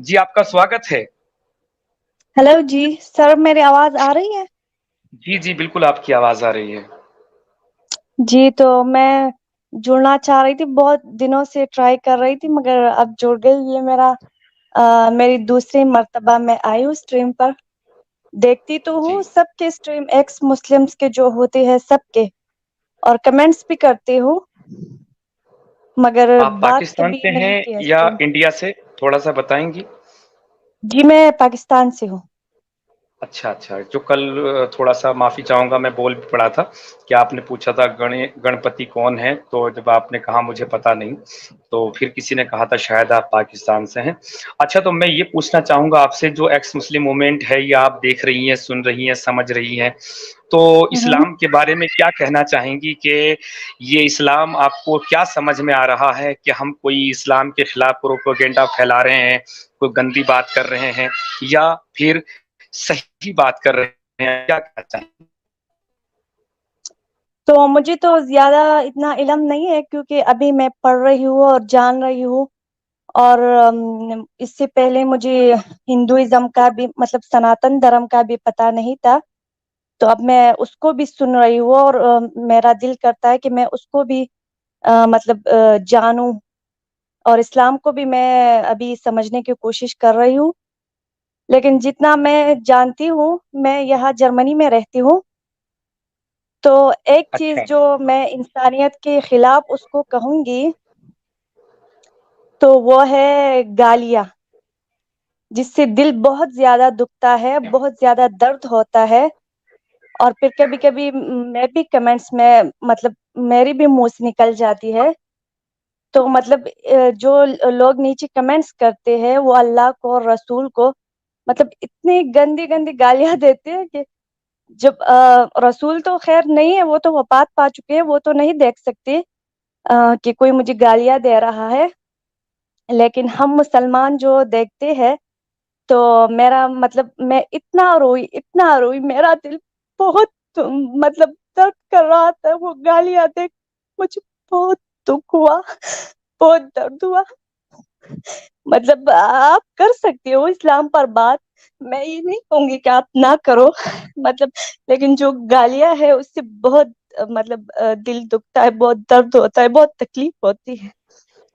जी, आपका स्वागत है। हेलो जी सर, मेरी आवाज आ रही है? जी, जी, बिल्कुल आपकी आवाज़ आ रही है। जी, तो मैं जुड़ना चाह रही थी, बहुत दिनों से ट्राई कर रही थी मगर अब जुड़ गई। ये मेरी दूसरी मर्तबा मैं आई हूँ स्ट्रीम पर। देखती तो जी, हूँ सबके स्ट्रीम, एक्स मुस्लिम्स के जो होते हैं सबके, और कमेंट्स भी करती हूँ, मगर आप बात पाकिस्तान कभी से नहीं हैं की है या स्ट्रीम। इंडिया से? थोड़ा-सा बताएँगी? जी, मैं पाकिस्तान से हूँ। अच्छा, अच्छा। जो कल थोड़ा-सा माफ़ी चाहूँगा मैं बोल भी पड़ा था कि आपने पूछा था गणपति कौन है? तो जब आपने कहा मुझे पता नहीं, तो फिर किसी ने कहा था शायद आप पाकिस्तान से हैं। अच्छा, तो मैं ये पूछना चाहूँगा आपसे, जो एक्स मुस्लिम मूवमेंट है, ये आप देख रही हैं, सुन रही हैं, समझ रही हैं, तो हम्म। इस्लाम के बारे में क्या कहना चाहेंगी कि ये इस्लाम आपको क्या समझ में आ रहा है कि हम कोई इस्लाम के खिलाफ प्रोपेगेंडा फैला रहे हैं, कोई गंदी बात कर रहे हैं, या फिर सही बात कर रहे हैं, क्या कहना चाहेंगे? तो मुझे तो ज्यादा इतना इल्म नहीं है, क्योंकि अभी मैं पढ़ रही हूँ और जान रही हूँ। और इससे पहले मुझे हिंदुइज्म का भी, मतलब सनातन धर्म का भी पता नहीं था। तो अब मैं उसको भी सुन रही हूँ, और मेरा दिल करता है कि मैं उसको भी जानूं। और इस्लाम को भी मैं अभी समझने की कोशिश कर रही हूँ। लेकिन जितना मैं जानती हूँ, मैं यहाँ जर्मनी में रहती हूँ। तो एक चीज अच्छा, जो मैं इंसानियत के खिलाफ उसको कहूंगी, तो वो है गालियाँ, जिससे दिल बहुत ज्यादा दुखता है, बहुत ज्यादा दर्द होता है। और फिर कभी कभी मैं भी कमेंट्स में, मतलब मेरी भी मुंह से निकल जाती है। तो जो लोग नीचे कमेंट्स करते हैं वो अल्लाह को और रसूल को, मतलब इतनी गंदी गंदी गालियां देते हैं कि जब रसूल तो खैर नहीं है, वो तो वफात पा चुके हैं, वो तो नहीं देख सकते कि कोई मुझे गालियां दे रहा है। लेकिन हम मुसलमान जो देखते हैं, तो मेरा मतलब मैं इतना रोई, मेरा दिल बहुत दर्द कर रहा था। वो गालियां देख मुझे बहुत दुख हुआ, बहुत दर्द हुआ। मतलब आप कर सकते हो इस्लाम पर बात, मैं ये नहीं कहूंगी कि आप ना करो। मतलब लेकिन जो गालियां है उससे बहुत दिल दुखता है, बहुत दर्द होता है, बहुत तकलीफ होती है।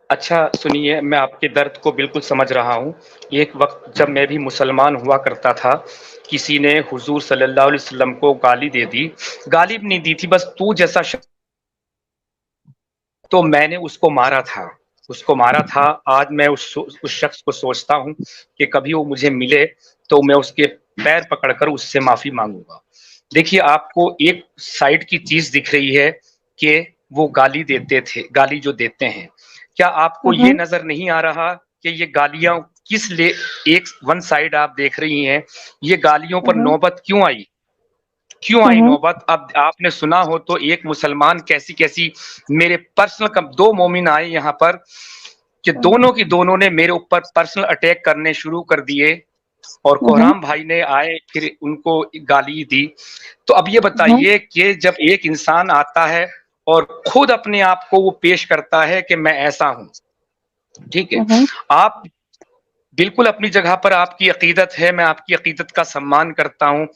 अच्छा सुनिए, मैं आपके दर्द को बिल्कुल समझ रहा हूँ। एक वक़्त जब मैं भी मुसलमान हुआ करता था, किसी ने हुज़ूर सल्लल्लाहु अलैहि वसल्लम को गाली दे दी। गाली भी नहीं दी थी, बस तू जैसा श तो मैंने उसको मारा था। उसको मारा था। आज मैं उस शख्स को सोचता हूँ कि कभी वो मुझे मिले, तो मैं उसके पैर पकड़कर उससे माफ़ी माँगूँगा। देखिए, आपको एक साइड की चीज़ दिख रही है कि वो गाली जो देते हैं। क्या आपको ये हम्म। नज़र नहीं आ रहा कि ये गालियाँ किस लिए, एक वन साइड आप देख रही हैं, ये गालियों पर हम्म। नौबत क्यों आई? क्यों आई हम्म। नौबत? अब आपने सुना हो तो एक मुसलमान कैसी-कैसी, मेरे पर्सनल कम 2 मोमिन आए यहाँ पर कि हम्म। दोनों की दोनों ने मेरे ऊपर पर्सनल अटैक करने शुरू कर दिए, और हम्म। कोहराम भाई ने आए फिर उनको गाली दी। तो अब ये हम्म। बताइए कि जब एक इंसान आता है और खुद अपने आप को वो पेश करता है कि मैं ऐसा हूँ, ठीक है? हम्म। आप बिल्कुल अपनी जगह पर, आपकी अकीदत है, मैं आपकी अकीदत का सम्मान करता हूँ,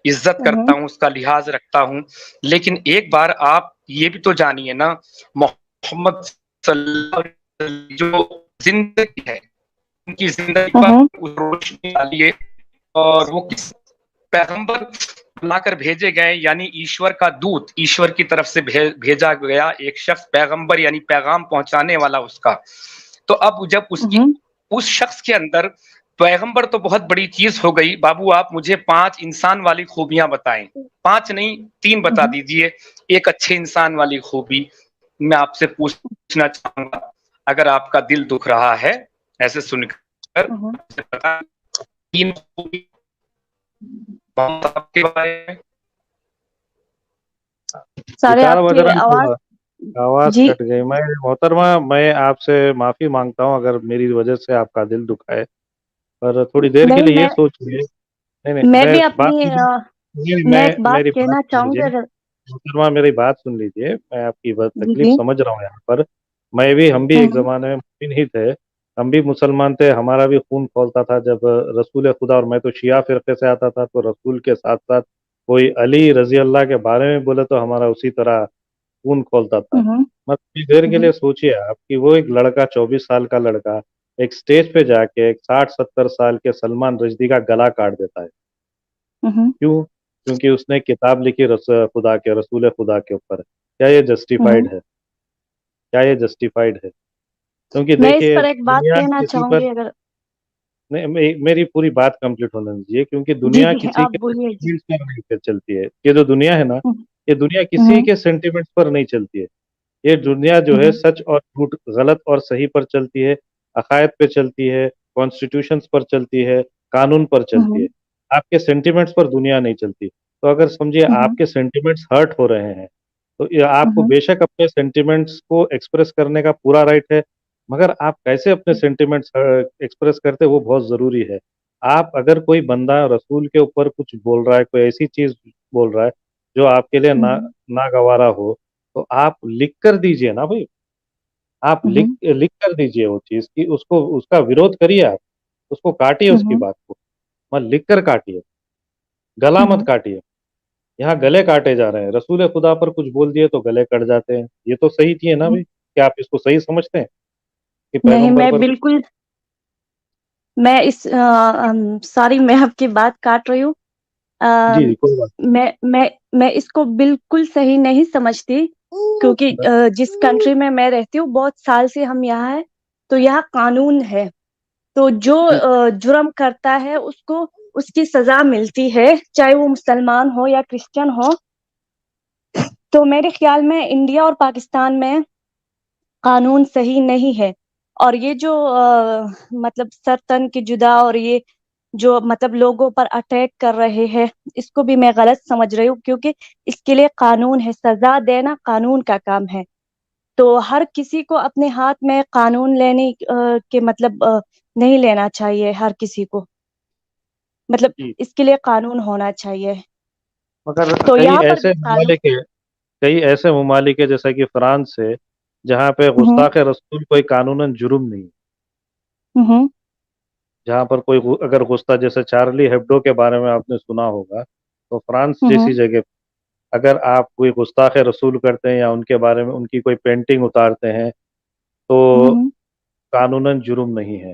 इज़्ज़त करता हम्म। हूँ, उसका लिहाज़ रखता हूँ। लेकिन एक बार आप ये भी तो जानिए ना, मोहम्मद सल्लल्लाहु अलैहि वसल्लम जो ज़िंदगी है, उनकी ज़िंदगी पर हम्म। रोशनी डालिए, और वो किस पैगंबर लाकर भेजे गए, यानी ईश्वर का दूत, ईश्वर की तरफ से भेजा गया एक शख्स, पैगंबर यानी पैगाम पहुंचाने वाला उसका। तो अब जब उसकी, हम्म। उस शख्स के अंदर, पैगंबर तो बहुत बड़ी चीज हो गई बाबू, आप मुझे 5 इंसान वाली खूबियां बताएं। 5 नहीं, 3 बता हम्म। दीजिए। एक अच्छे इंसान वाली खूबी मैं आपसे पूछना चाहूंगा, अगर आपका दिल दुख रहा है ऐसे सुनकर, हम्म। बता 3 खूबी मोहम्मद साहब के बारे में। सारे गिटार बज आपकी रहा है आवाज। थोड़ा, आवाज जी। कट गई। मैं मोहतरमा, मैं आपसे माफी मांगता हूँ अगर मेरी वजह से आपका दिल दुखा है, पर थोड़ी देर के नहीं, लिए ये सोचिए। नहीं नहीं, मैं मैं भी बात अपनी सुनिए। नहीं, मैं एक बात मेरी बात कहना सुन लीजिए। चाहूंगी अगर। मोहतरमा मेरी बात सुन लीजिए, मैं आपकी बात जी तकलीफ जी। समझ रहा हूँ यहाँ पर। हम भी एक हम्म। जमाने में मुमकिन ही थे, ہم بھی مسلمان تھے، ہمارا بھی خون کھولتا تھا جب رسول خدا، اور میں تو شیعہ فرقے سے آتا تھا، تو رسول کے ساتھ ساتھ کوئی علی رضی اللہ کے بارے میں بولے تو ہمارا اسی طرح خون کھولتا تھا۔ ہوں مت دیر کے ہوں لیے سوچیے آپ کہ وہ ایک لڑکا 24 سال کا لڑکا ایک سٹیج پہ جا کے ایک 60-70 سال کے سلمان رشدی کا گلا کاٹ دیتا ہے۔ ہوں کیوں؟ کیونکہ اس نے کتاب لکھی خدا کے، رسول خدا کے اوپر۔ کیا یہ ہوں جسٹیفائڈ ہے؟ کیا یہ جسٹیفائڈ ہے؟ کیونکہ میں اس دیکھیے پر ایک بات دنیا کہنا کسی چاہوں پر، گی اگر نہیں میری پوری بات کمپلیٹ ہونے دیجیے، کیونکہ جی دنیا جی کسی آپ کے بولیے جی سینٹیمنٹس پر نہیں چلتی ہے۔ یہ جو دنیا ہے نا، ہوں یہ دنیا کسی ہوں کے سینٹیمنٹس پر نہیں چلتی ہے۔ یہ دنیا جو ہے ہوں سچ اور جھوٹ، غلط اور صحیح پر چلتی ہے، عقائد پہ چلتی ہے، کانسٹیٹیوشنز پر چلتی ہے، قانون پر چلتی ہے۔ ہوں آپ کے سینٹیمنٹس پر دنیا نہیں چلتی۔ تو اگر سمجھیے ہوں آپ کے سینٹیمنٹس ہرٹ ہو رہے ہیں، تو یہ آپ کو ہوں بے شک اپنے سینٹیمنٹس کو ایکسپریس کرنے کا پورا رائٹ ہے، مگر آپ کیسے اپنے سینٹیمنٹس ایکسپریس کرتے وہ بہت ضروری ہے۔ آپ اگر کوئی بندہ رسول کے اوپر کچھ بول رہا ہے، کوئی ایسی چیز بول رہا ہے جو آپ کے لیے ہوں ناگوارا ہو، تو آپ لکھ کر دیجئے نا بھائی، آپ ہوں لکھ کر دیجئے وہ چیز کی، اس کو، اس کا ویرودھ کریے، آپ اس کو کاٹیے، اس کی ہوں بات کو مت لکھ کر کاٹیے، گلا مت ہوں کاٹیے۔ یہاں گلے کاٹے جا رہے ہیں، رسول خدا پر کچھ بول دیے تو گلے کٹ جاتے ہیں۔ یہ تو صحیح چیز ہے نا ہوں بھائی؟ کیا آپ اس کو صحیح سمجھتے ہیں کہ نہیں پیغمبر میں پر کچھ؟ بالکل میں اس ساری میں آپ کی بات کاٹ رہی ہوں۔ جی جی، کوئی بات میں اس کو بالکل صحیح نہیں سمجھتی، کیونکہ نہیں۔ جس کنٹری میں رہتی ہوں بہت سال سے ہم یہاں ہیں، تو یہاں قانون ہے، تو جو جی جرم کرتا ہے اس کو اس کی سزا ملتی ہے، چاہے وہ مسلمان ہو یا کرسچن ہو۔ تو میرے خیال میں انڈیا اور پاکستان میں قانون صحیح نہیں ہے، اور یہ جو مطلب سر تن کی جدا، اور یہ جو مطلب لوگوں پر اٹیک کر رہے ہیں، اس کو بھی میں غلط سمجھ رہی ہوں، کیونکہ اس کے لیے قانون ہے، سزا دینا قانون کا کام ہے۔ تو ہر کسی کو اپنے ہاتھ میں قانون لینے کے مطلب نہیں لینا چاہیے، ہر کسی کو مطلب جی، اس کے لیے قانون ہونا چاہیے۔ مگر تو کئی یہاں پر ایسے بھی قانون ممالک ہیں، کئی ایسے ممالک ہے جیسا کہ فرانس ہے، جہاں پہ ہوں گستاخ رسول کوئی قانوناً جرم نہیں، ہوں جہاں پر کوئی اگر جیسے چارلی ہیبڈو کے بارے میں آپ نے سنا ہوگا، تو فرانس جیسی ہوں جگہ اگر آپ کوئی گستاخ رسول کرتے ہیں یا ان کے بارے میں ان کی کوئی پینٹنگ اتارتے ہیں تو ہوں قانوناً جرم نہیں ہے۔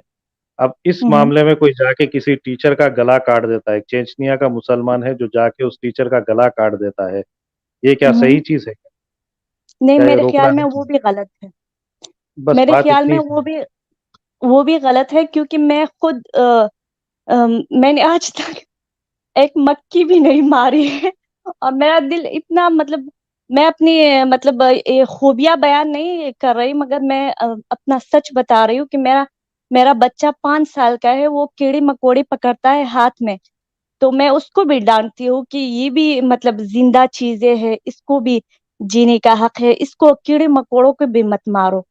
اب اس ہوں معاملے میں کوئی جا کے کسی ٹیچر کا گلا کاٹ دیتا ہے، ایک چیچنیا کا مسلمان ہے جو جا کے اس ٹیچر کا گلا کاٹ دیتا ہے، یہ کیا ہوں صحیح چیز ہے؟ نہیں، کیا یہ میرے روکنا خیال میں نہیں وہ چاہیے؟ بھی غلط ہے، بس میرے بات خیال اتنی میں سی ہے۔ وہ بھی غلط ہے، کیونکہ میں خود میں نے آج تک ایک مکھی بھی نہیں ماری ہے، اور میرا دل اتنا مطلب، میں اپنی مطلب خوبیاں بیان نہیں کر رہی، مگر میں اپنا سچ بتا رہی ہوں کہ میرا بچہ 5 سال کا ہے، وہ کیڑی مکوڑی پکڑتا ہے ہاتھ میں، تو میں اس کو بھی ڈانٹتی ہوں کہ یہ بھی مطلب زندہ چیزیں ہے، اس کو بھی جینے کا حق ہے، اس کو کیڑے مکوڑوں کو بھی مت مارو،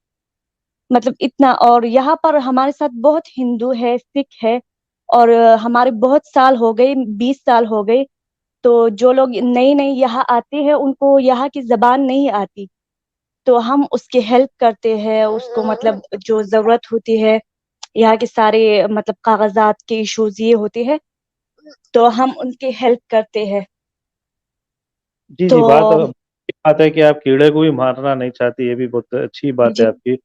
مطلب اتنا۔ اور یہاں پر ہمارے ساتھ بہت ہندو ہے، سکھ ہے، اور ہمارے بہت سال ہو گئے، 20 سال ہو گئے، تو جو لوگ نئی نئی یہاں آتے ہیں ان کو یہاں کی زبان نہیں آتی، تو ہم اس کی ہیلپ کرتے ہیں، اس کو مطلب جو ضرورت ہوتی ہے، یہاں کے سارے مطلب کاغذات کے ایشوز یہ ہوتے ہیں، تو ہم ان کی ہیلپ کرتے ہیں۔ جی تو جی، بات ہے کہ آپ کیڑے کو بھی مارنا نہیں چاہتی، یہ بھی بہت اچھی بات ہے جی آپ کی۔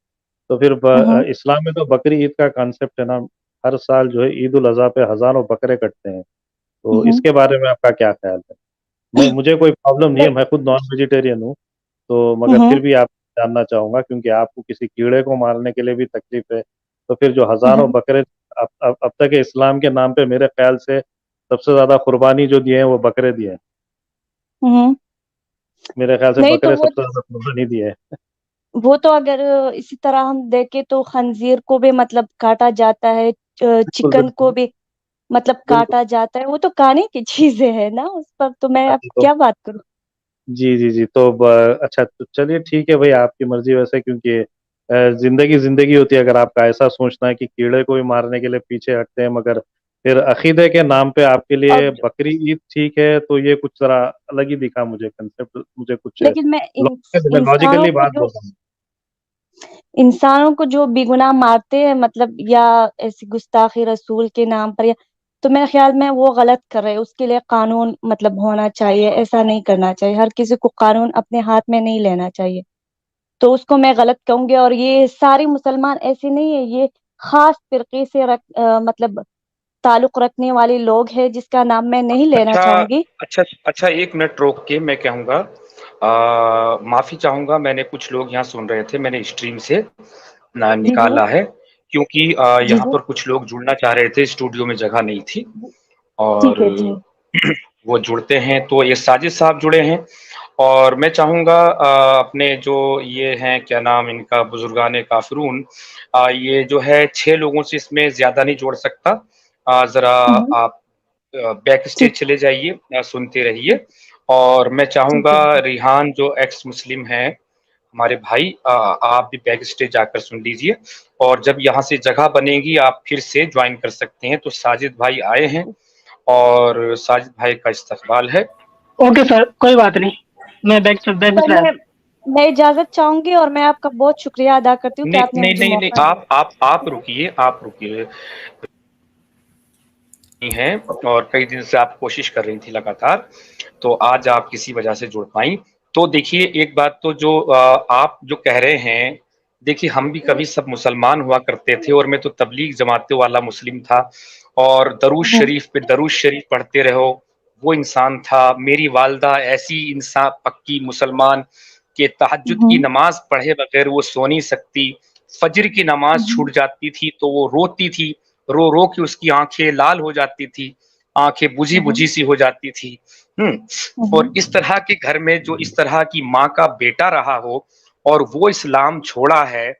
تو پھر ہوں اسلام میں تو بقری عید کا کانسیپٹ ہے نا، ہر سال جو ہے عید الاضحیٰ پہ ہزاروں بکرے کٹتے ہیں، تو اس ہوں کے بارے میں آپ کا کیا خیال ہے؟ مجھے کوئی پرابلم نہیں ہے، نہیں میں خود نان ویجیٹیرین ہوں، تو مگر ہوں پھر بھی آپ جاننا چاہوں گا، کیونکہ آپ کو کسی کیڑے کو مارنے کے لیے بھی تکلیف ہے، تو پھر جو ہزاروں ہوں بکرے اب تک اسلام کے نام پہ میرے خیال سے سب سے زیادہ قربانی جو دیے ہیں وہ بکرے دیے ہیں، ہوں میرے خیال سے نہیں تو بکرے سب سے زیادہ قربانی دیے ہیں۔ وہ تو اگر اسی طرح ہم دیکھیں تو خنزیر کو بھی مطلب کاٹا جاتا ہے، بالکل چکن کو بالکل بھی مطلب بالکل۔ کاٹا جاتا ہے، وہ تو کھانے کی چیزیں ہے نا، اس پر تو میں ہاں اب جی، تو کیا بات کروں۔ جی جی جی، تو اچھا، تو چلیے ٹھیک ہے بھائی، آپ کی مرضی ویسے، کیونکہ زندگی ہوتی ہے، اگر آپ کا ایسا سوچنا ہے کہ کیڑے کو بھی مارنے کے لیے پیچھے ہٹتے ہیں، مگر پھر عقیدے کے نام پہ آپ کے اور لیے بقری عید ٹھیک ہے، تو یہ کچھ ذرا الگ ہی دکھا مجھے کنسپٹ، مجھے کچھ لیکن میں لوگوں کے انسانوں لاجیکلی کو بات جو بول رہا ہوں۔ انسانوں کو جو بے گناہ مارتے ہیں مطلب یا ایسی گستاخی رسول کے نام پر، یا تو میرے خیال میں وہ غلط کر رہے. اس کے لیے قانون مطلب ہونا چاہیے، ایسا نہیں کرنا چاہیے. ہر کسی کو قانون اپنے ہاتھ میں نہیں لینا چاہیے. تو اس کو میں غلط کہوں گی. اور یہ سارے مسلمان ایسے نہیں ہے، یہ خاص فرقے سے مطلب تعلق رکھنے والے لوگ ہیں جس کا نام میں نہیں لینا اچھا چاہوں گی. اچھا 1 منٹ روک کے میں کہوں گا، معافی چاہوں گا، میں نے کچھ لوگ یہاں سن رہے تھے، میں نے اسٹریم سے جی جی نکالا ہے کیونکہ جی یہاں جی پر کچھ لوگ جڑنا چاہ رہے تھے، اسٹوڈیو میں جگہ نہیں تھی اور ٹھیک ہے جی. وہ جڑتے ہیں. تو یہ ساجد صاحب جڑے ہیں اور میں چاہوں گا اپنے جو یہ ہیں کیا نام ان کا، بزرگان کافرون، یہ جو ہے 6 لوگوں سے اس میں زیادہ نہیں جوڑ سکتا. ذرا ہوں، آپ بیک اسٹیج ٹھیک چلے جائیے، سنتے رہیے. اور میں چاہوں ٹھیک گا ہے جی. ریحان جو ایکس مسلم ہیں ہمارے بھائی، آپ بھی بیک اسٹیج جا کر سن لیجئے اور جب یہاں سے جگہ بنے گی آپ پھر سے جوائن کر سکتے ہیں. تو ساجد بھائی آئے ہیں اور ساجد بھائی کا استقبال ہے. اوکے سر، کوئی بات نہیں، میں بیک سر میں میں اجازت چاہوں گی اور میں آپ کا بہت شکریہ ادا کرتی ہوں کہ آپ نے نہیں مجھے نہیں نہیں، موقع دیا. آپ رکیے ہیں اور کئی دن سے آپ کوشش کر رہی تھی لگاتار، تو آج آپ کسی وجہ سے جڑ پائیں. تو دیکھیے ایک بات تو جو آپ جو کہہ رہے ہیں، دیکھیے ہم بھی کبھی سب مسلمان ہوا کرتے تھے اور میں تو تبلیغ جماعت والا مسلم تھا اور درود ہوں، شریف پہ درود شریف پڑھتے رہو وہ انسان تھا. میری والدہ ایسی انسان پکی مسلمان کہ تہجد کی ہوں، نماز پڑھے بغیر وہ سو نہیں سکتی. فجر کی نماز ہوں، چھوٹ جاتی تھی تو وہ روتی تھی، رو رو کے اس کی آنکھیں لال ہو جاتی تھی، آنکھیں بجھی ہوں، بجھی سی ہو جاتی تھی. اور ہوں، اس طرح کے گھر میں جو اس طرح کی ماں کا بیٹا رہا ہو اور وہ اسلام چھوڑا ہے،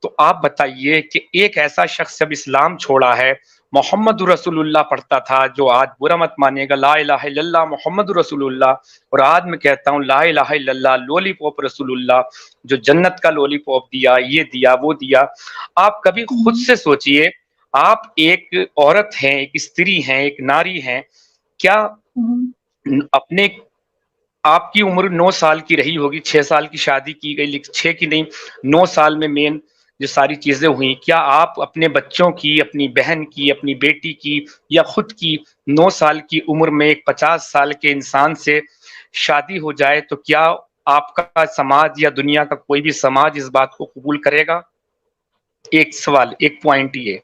تو آپ بتائیے کہ ایک ایسا شخص جب اسلام چھوڑا ہے، محمد رسول اللہ پڑھتا تھا، جو آج برا مت مانیے گا، لا الہ الا اللہ محمد رسول اللہ، اور آج میں کہتا ہوں لا الہ الا اللہ لولی پاپ رسول اللہ، جو جنت کا لولی پاپ دیا، یہ دیا وہ دیا. آپ کبھی خود ہوں، سے سوچئے، آپ ایک عورت ہیں، ایک استری ہیں، ایک ناری ہیں، کیا ہوں، اپنے آپ کی عمر 9 سال کی رہی ہوگی، 6 سال کی شادی کی گئی، 6 کی نہیں 9 سال میں مین جو ساری چیزیں ہوئیں، کیا آپ اپنے بچوں کی، اپنی بہن کی، اپنی بیٹی کی یا خود کی 9 سال کی عمر میں ایک 50 سال کے انسان سے شادی ہو جائے تو کیا آپ کا سماج یا دنیا کا کوئی بھی سماج اس بات کو قبول کرے گا؟ ایک سوال، ایک پوائنٹ، یہ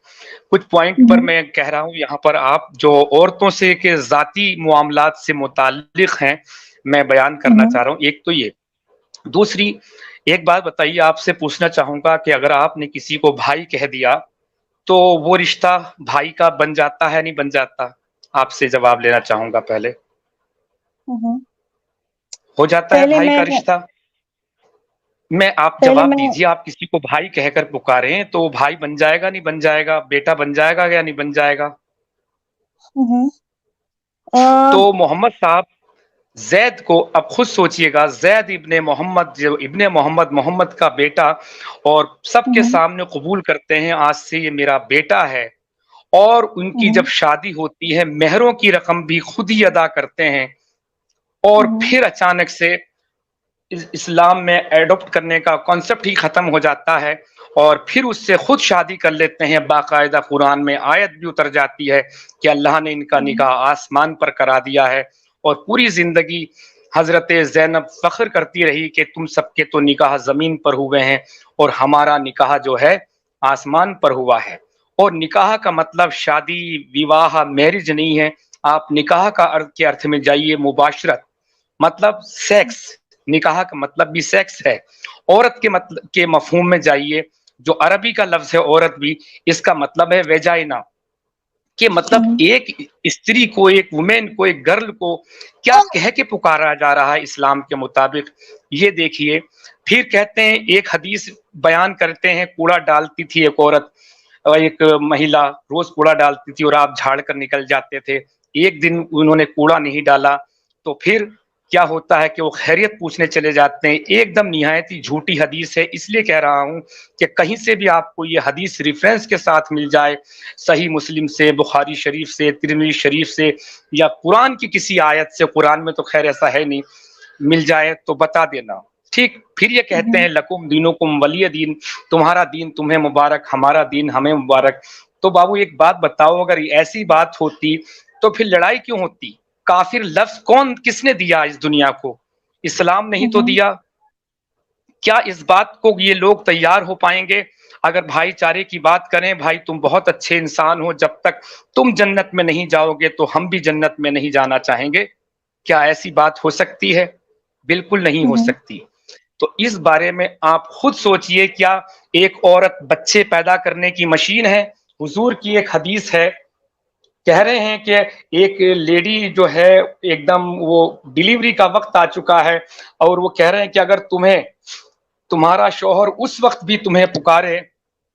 کچھ پوائنٹ پر ہوں، میں کہہ رہا ہوں یہاں پر. آپ جو عورتوں سے کہ ذاتی معاملات سے متعلق ہیں میں بیان کرنا ہوں، چاہ رہا ہوں. ایک تو یہ، دوسری ایک بات بتائیے، آپ سے پوچھنا چاہوں گا کہ اگر آپ نے کسی کو بھائی کہہ دیا تو وہ رشتہ بھائی کا بن جاتا ہے نہیں بن جاتا؟ آپ سے جواب لینا چاہوں گا. پہلے ہوں. ہو جاتا ہے پہلے بھائی میں کا رشتہ؟ میں آپ پہلے جواب میں دیجیے، آپ کسی کو بھائی کہہ کر پکاریں تو بھائی بن جائے گا نہیں بن جائے گا؟ بیٹا بن جائے گا یا نہیں بن جائے گا؟ ہوں، تو محمد صاحب زید کو اب خود سوچئے گا، زید ابن محمد، جو ابن محمد، محمد کا بیٹا، اور سب کے ہوں، سامنے قبول کرتے ہیں آج سے یہ میرا بیٹا ہے، اور ان کی ہوں، جب شادی ہوتی ہے مہروں کی رقم بھی خود ہی ادا کرتے ہیں، اور ہوں، پھر اچانک سے اسلام میں ایڈopٹ کرنے کا کانسیپٹ ہی ختم ہو جاتا ہے اور پھر اس سے خود شادی کر لیتے ہیں. باقاعدہ قرآن میں آیت بھی اتر جاتی ہے کہ اللہ نے ان کا نکاح آسمان پر کرا دیا ہے، اور پوری زندگی حضرت زینب فخر کرتی رہی کہ تم سب کے تو نکاح زمین پر ہوئے ہیں اور ہمارا نکاح جو ہے آسمان پر ہوا ہے. اور نکاح کا مطلب شادی، وواہ، میرج نہیں ہے. آپ نکاح کا ارتھ کے ارتھ میں جائیے، مباشرت، مطلب سیکس، نکاح کا مطلب بھی سیکس ہے. عورت کے مطلب کے مفہوم میں جائیے، جو عربی کا لفظ ہے عورت بھی، اس کا مطلب ہے ویجائنا، کہ مطلب ہوں، ایک استری کو، ایک وومین کو، ایک گرل کو کیا کہہ کے پکارا جا رہا ہے اسلام کے مطابق، یہ دیکھیے. پھر کہتے ہیں، ایک حدیث بیان کرتے ہیں، کوڑا ڈالتی تھی ایک عورت، ایک مہیلا روز کوڑا ڈالتی تھی اور آپ جھاڑ کر نکل جاتے تھے. ایک دن انہوں نے کوڑا نہیں ڈالا تو پھر کیا ہوتا ہے کہ وہ خیریت پوچھنے چلے جاتے ہیں. ایک دم نہایت ہی جھوٹی حدیث ہے، اس لیے کہہ رہا ہوں کہ کہیں سے بھی آپ کو یہ حدیث ریفرنس کے ساتھ مل جائے، صحیح مسلم سے، بخاری شریف سے، ترمذی شریف سے، یا قرآن کی کسی آیت سے، قرآن میں تو خیر ایسا ہے نہیں، مل جائے تو بتا دینا. ठीक, फिर ये कहते हैं लकुम दीनुकुम वलिय दीन, तुम्हारा दीन तुम्हें मुबारक, हमारा दीन हमें मुबारक। तो बाबू एक बात बताओ, अगर ऐसी बात होती तो फिर लड़ाई क्यों होती? काफिर लफ्ज किसने दिया इस दुनिया को? इस्लाम ने ही तो दिया। क्या इस बात को ये लोग तैयार हो पाएंगे? अगर भाईचारे की बात करें, भाई तुम बहुत अच्छे इंसान हो, जब तक तुम जन्नत में नहीं जाओगे तो हम भी जन्नत में नहीं जाना चाहेंगे। क्या ऐसी बात हो सकती है? बिल्कुल नहीं हो सकती। तो इस बारे में आप खुद सोचिए, क्या एक औरत बच्चे पैदा करने की मशीन है? हुजूर की एक हदीस है, कह रहे हैं कि एक लेडी जो है एकदम वो डिलीवरी का वक्त आ चुका है और वो कह रहे हैं कि अगर तुम्हारा शौहर उस वक्त भी तुम्हें पुकारे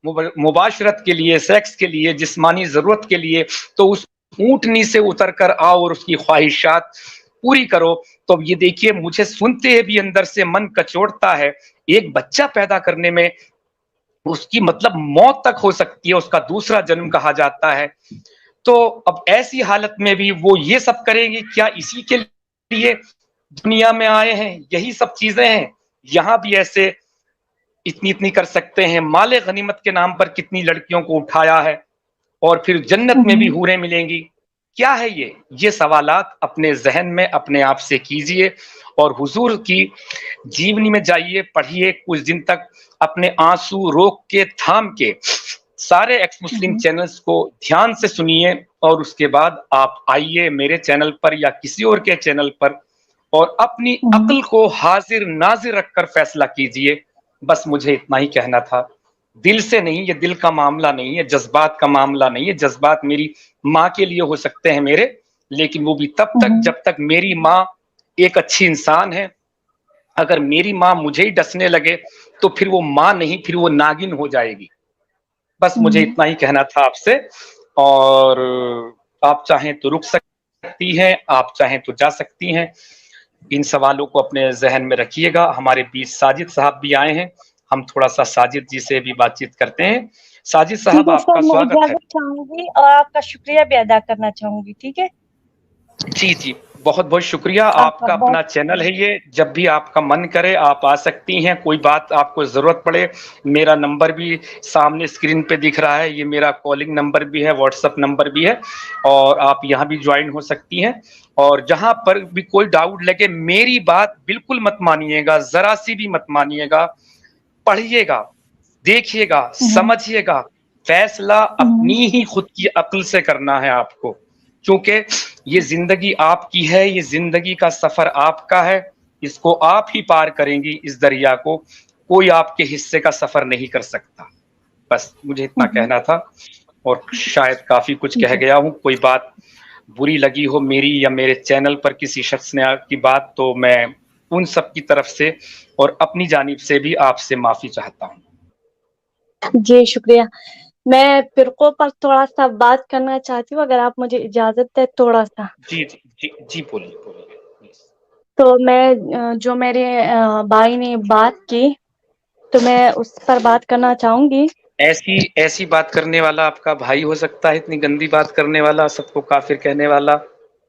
मुबाशरत के लिए, सेक्स के लिए, जिस्मानी जरूरत के लिए, तो उस ऊंटनी से उतर कर आओ और उसकी ख्वाहिशात पूरी करो। तो अब ये देखिए, मुझे सुनते भी अंदर से मन कचोटता है। एक बच्चा पैदा करने में उसकी मतलब मौत तक हो सकती है, उसका दूसरा जन्म कहा जाता है। तो अब ऐसी हालत में भी वो ये सब करेंगे? क्या इसी के लिए दुनिया में आए हैं? यही सब चीजें हैं। यहाँ भी ऐसे इतनी इतनी कर सकते हैं। माले गनीमत के नाम पर कितनी लड़कियों को उठाया है, और फिर जन्नत में भी हूरें मिलेंगी। क्या है ये सवालात अपने जहन में अपने आप से कीजिए और हुजूर की जीवनी में जाइए, पढ़िए कुछ दिन तक, अपने आंसू रोक के थाम के सारे एक्स मुस्लिम चैनल्स को ध्यान से सुनिए, और उसके बाद आप आइए मेरे चैनल पर या किसी और के चैनल पर और अपनी अक्ल को हाजिर नाजिर रखकर फैसला कीजिए। बस मुझे इतना ही कहना था। दिल से नहीं, ये दिल का मामला नहीं है, जज्बात का मामला नहीं है। जज्बात मेरी माँ के लिए हो सकते हैं मेरे, लेकिन वो भी तब तक जब तक मेरी माँ एक अच्छी इंसान है। अगर मेरी माँ मुझे ही डसने लगे तो फिर वो माँ नहीं, फिर वो नागिन हो जाएगी। बस मुझे इतना ही कहना था आपसे। और आप चाहें तो रुक सकती हैं, आप चाहें तो जा सकती हैं। इन सवालों को अपने जहन में रखिएगा। हमारे बीच साजिद साहब भी आए हैं, हम थोड़ा सा साजिद जी से भी बातचीत करते हैं। साजिद साहब, आपका स्वागत है। चाहूंगी और आपका शुक्रिया भी अदा करना चाहूंगी। ठीक है जी जी, बहुत बहुत शुक्रिया। आपका अपना चैनल है ये, जब भी आपका मन करे आप आ सकती हैं। कोई बात आपको जरूरत पड़े, मेरा नंबर भी सामने स्क्रीन पे दिख रहा है, ये मेरा कॉलिंग नंबर भी है, व्हाट्सएप नंबर भी है, और आप यहाँ भी ज्वाइन हो सकती हैं। और जहां पर भी कोई डाउट लगे, मेरी बात बिल्कुल मत मानिएगा, जरा सी भी मत मानिएगा। पढ़िएगा, देखिएगा, समझिएगा। फैसला अपनी ही खुद की अक्ल से करना है आपको, क्योंकि ये जिंदगी आपकी है, ये जिंदगी का सफर आपका है। इसको आप ही पार करेंगी, इस दरिया को कोई आपके हिस्से का सफर नहीं कर सकता। बस मुझे इतना कहना था, और शायद काफी कुछ कह गया हूँ। कोई बात बुरी लगी हो मेरी या मेरे चैनल पर किसी शख्स ने की बात, तो मैं उन सब की तरफ से और अपनी जानिब से भी आपसे माफी चाहता हूँ। जी शुक्रिया। मैं फिरकों पर थोड़ा सा बात करना चाहती हूँ, अगर आप मुझे इजाजत दें थोड़ा सा। जी जी जी जी, बोलिए बोलिए। तो मैं जो मेरे भाई ने बात की, तो मैं उस पर बात करना चाहूंगी। ऐसी बात करने वाला आपका भाई हो सकता है? इतनी गंदी बात करने वाला, सबको काफिर कहने वाला?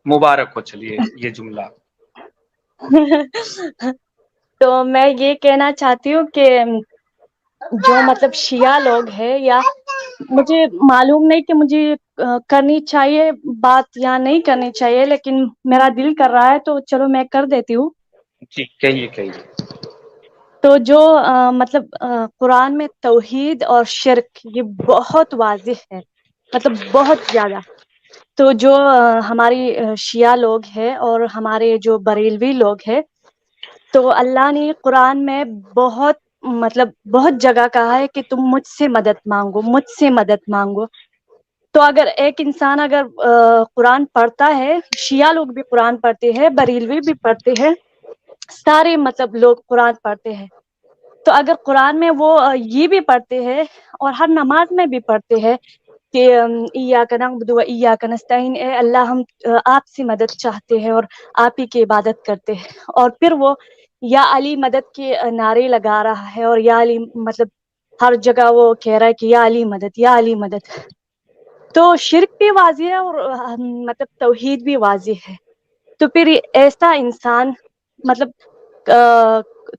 मुबारक हो। चलिए ये जुमला तो मैं ये कहना चाहती हूँ कि जो मतलब शिया लोग हैं, या मुझे मालूम नहीं कि मुझे करनी चाहिए बात या नहीं करनी चाहिए, लेकिन मेरा दिल कर रहा है तो चलो मैं कर देती हूँ। जी कहिए कहिए। तो जो मतलब कुरान में तौहीद और शिर्क ये बहुत वाज़िह है, मतलब बहुत ज्यादा। तो जो हमारी शिया लोग हैं और हमारे जो बरेलवी लोग हैं, तो अल्लाह ने कुरान में बहुत मतलब बहुत जगह कहा है कि तुम मुझसे मदद मांगो, मुझसे मदद मांगो। तो अगर एक इंसान अगर कुरान पढ़ता है, शिया लोग भी कुरान पढ़ते हैं, बरेलवी भी पढ़ते हैं, सारे मतलब लोग कुरान पढ़ते हैं। तो अगर कुरान में वो ये भी पढ़ते हैं और हर नमाज में भी पढ़ते हैं कि इय्याका नअबुदु व इय्याका नस्तईन, ए अल्लाह हम आपसे मदद चाहते हैं और आप ही की इबादत करते हैं। और फिर वो या अली मदद के नारे लगा रहा है, और या अली मतलब हर जगह वो कह रहा है कि या अली मदद, या अली मदद। तो शिर्क भी वाज़िह है और मतलब तौहीद भी वाज़िह है। तो फिर ऐसा इंसान मतलब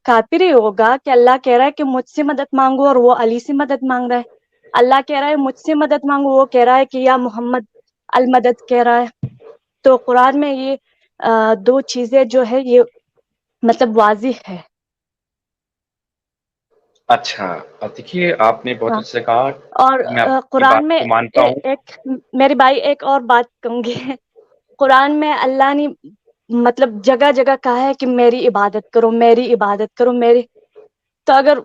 काफिर ही होगा कि अल्लाह कह रहा है कि मुझसे मदद मांगो और वो अली से मदद मांग रहा है। अल्लाह कह रहा है मुझसे मदद मांगो, वो कह रहा है कि या मोहम्मद अल मदद कह रहा है। तो कुरान में ये दो चीजें जो है ये मतलब वाजिह है। अच्छा, देखिए आपने बहुत हाँ। अच्छे कहा, और मैं आपकी कुरान बात में को मानता हूँ। एक मेरे भाई एक और बात कहूंगी कुरान में अल्लाह ने मतलब जगह जगह कहा है कि मेरी इबादत करो, मेरी इबादत करो, मेरी। तो अगर